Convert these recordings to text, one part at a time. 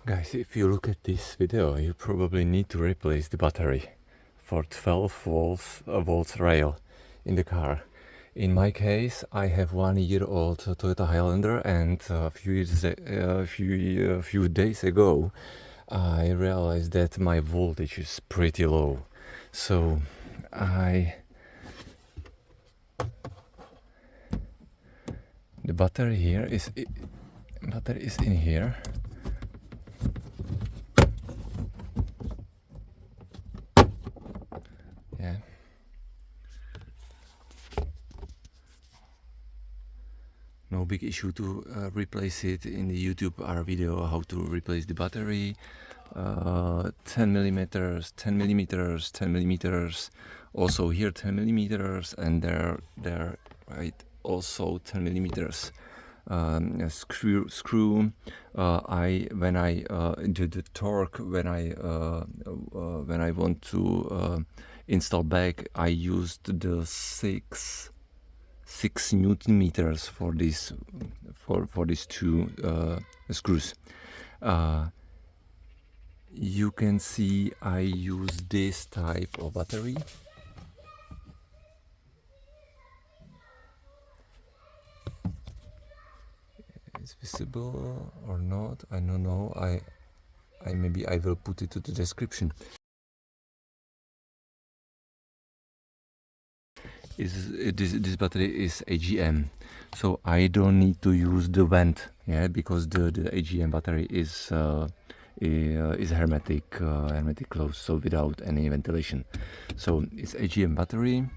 Guys, if you look at this video, you probably need to replace the battery for 12 volts rail in the car. In my case, I have 1-year-old Toyota Highlander, and a few days ago, I realized that my voltage is pretty low. So the battery here is in here. Yeah. No big issue to replace it. In the YouTube our video how to replace the battery. 10 millimeters, 10 millimeters, 10 millimeters. Also here 10 millimeters, and there right also 10 millimeters. Screw. When I do the torque, when I want to install back, I used the 6 Newton meters for these two screws. You can see I use this type of battery. It's visible or not, I don't know. I maybe I will put it to the description. This battery is AGM, so I don't need to use the vent, yeah, because the AGM battery is hermetic closed, so without any ventilation. So it's AGM battery.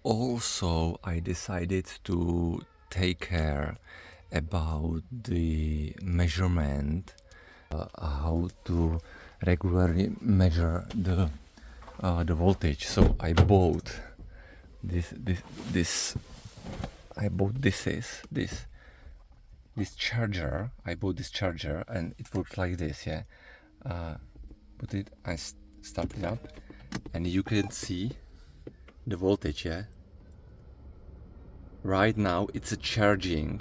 Also, I decided to take care about the measurement, how to regularly measure the voltage. So I bought this charger. I bought this charger, and it works like this. Yeah, put it. I start it up, and you can see the voltage. Yeah, right now it's a charging.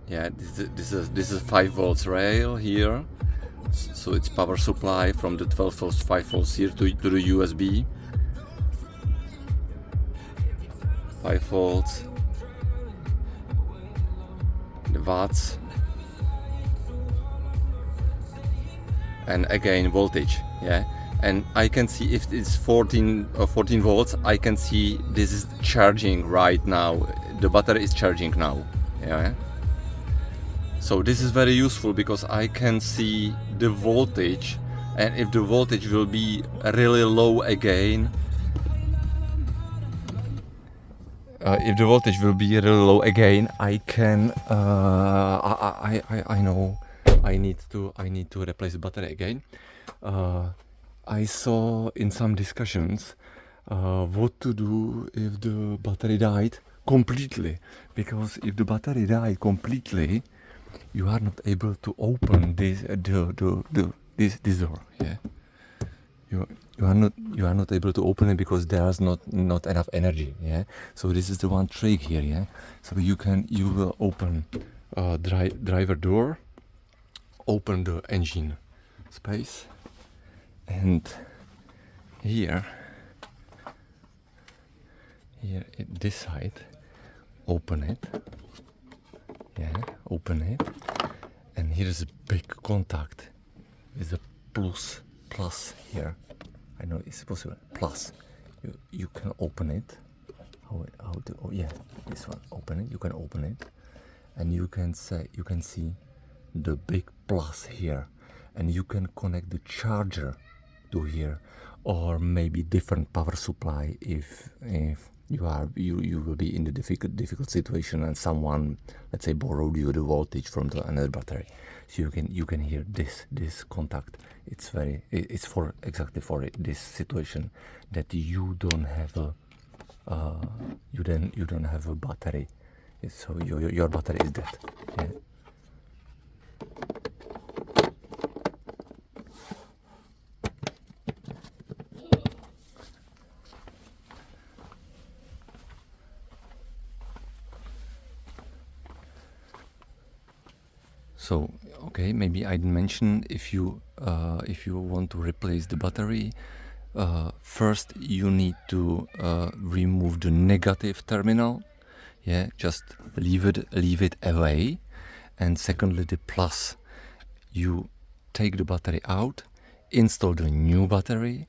Yeah, this is 5 volts rail here, so it's power supply from the 12 volts, 5 volts here to the USB. 5 volts, the watts, and again voltage. Yeah, and I can see if it's 14 volts. I can see this is charging right now. The battery is charging now. Yeah. So this is very useful because I can see the voltage, and if the voltage will be really low again, if the voltage will be really low again, I can I know I need to replace the battery again. I saw in some discussions what to do if the battery died completely, because if the battery died completely, you are not able to open this this door. Yeah, you are not able to open it because there's not enough energy. Yeah, so this is the one trick here. Yeah, so you will open driver door, open the engine space, and here this side, open it. Yeah, open it, and here is a big contact with a plus here. I know it's possible. Plus, you can open it. How to? Oh yeah, this one. Open it. You can open it, and you can see the big plus here, and you can connect the charger to here, or maybe different power supply if you will be in the difficult situation and someone, let's say, borrowed you the voltage from another battery. So you can hear this contact. It's for exactly for this situation that you don't have a battery. So your battery is dead. Yeah. So Okay, maybe I didn't mention if you want to replace the battery, first you need to remove the negative terminal. Yeah, just leave it away. And secondly, the plus, you take the battery out, install the new battery,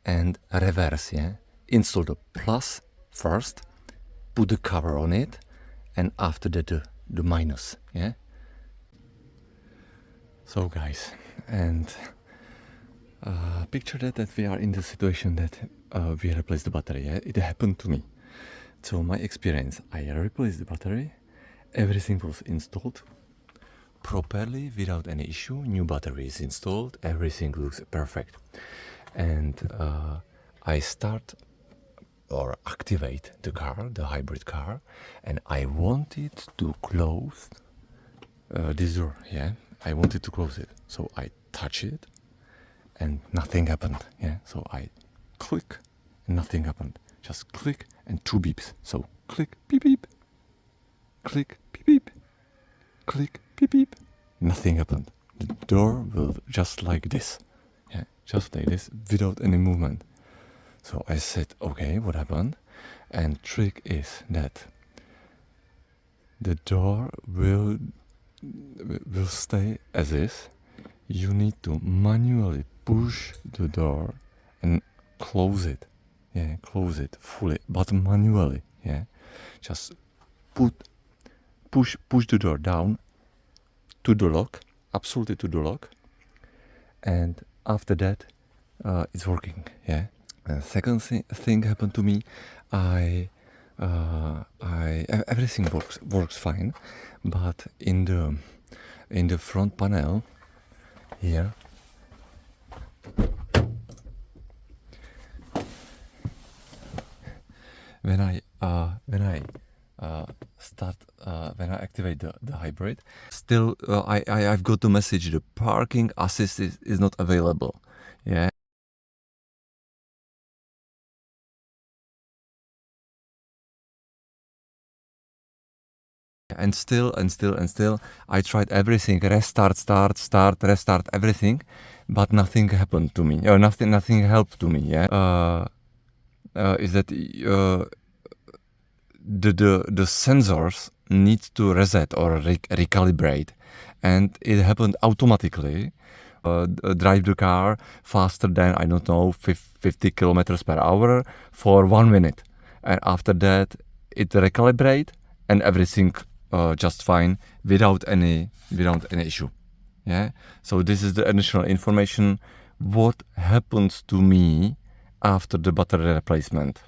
and reverse. Yeah, install the plus first, put the cover on it, and after that the minus. Yeah. So guys, and picture that we are in the situation that we replace the battery. Yeah? It happened to me. So my experience, I replaced the battery, everything was installed properly without any issue. New battery is installed, everything looks perfect, and I start or activate the car, the hybrid car, and I wanted to close this door. Yeah, I wanted to close it, so I touch it and nothing happened. Yeah, so I click and nothing happened. Just click and 2 beeps. So click, beep beep, click, beep beep, click, beep beep. Nothing happened. The door will just like this. Yeah, just like this without any movement. So I said, okay, what happened? And trick is that the door will stay as is. You need to manually push the door and close it. Yeah, close it fully, but manually. Yeah, just push the door down to the lock, absolutely to the lock, and after that, it's working. Yeah. Second thing happened to me. Everything works fine, but in the front panel here, when I activate the hybrid, still I've got the message: the parking assist is not available. Yeah. And still, I tried everything: restart, start, restart, everything, but nothing happened to me. Or nothing helped to me. Yeah. Is that the sensors need to reset or recalibrate, and it happened automatically. Drive the car faster than, I don't know, 50 kilometers per hour for 1 minute, and after that it recalibrate and everything just fine without any issue. Yeah. So this is the additional information what happens to me after the battery replacement.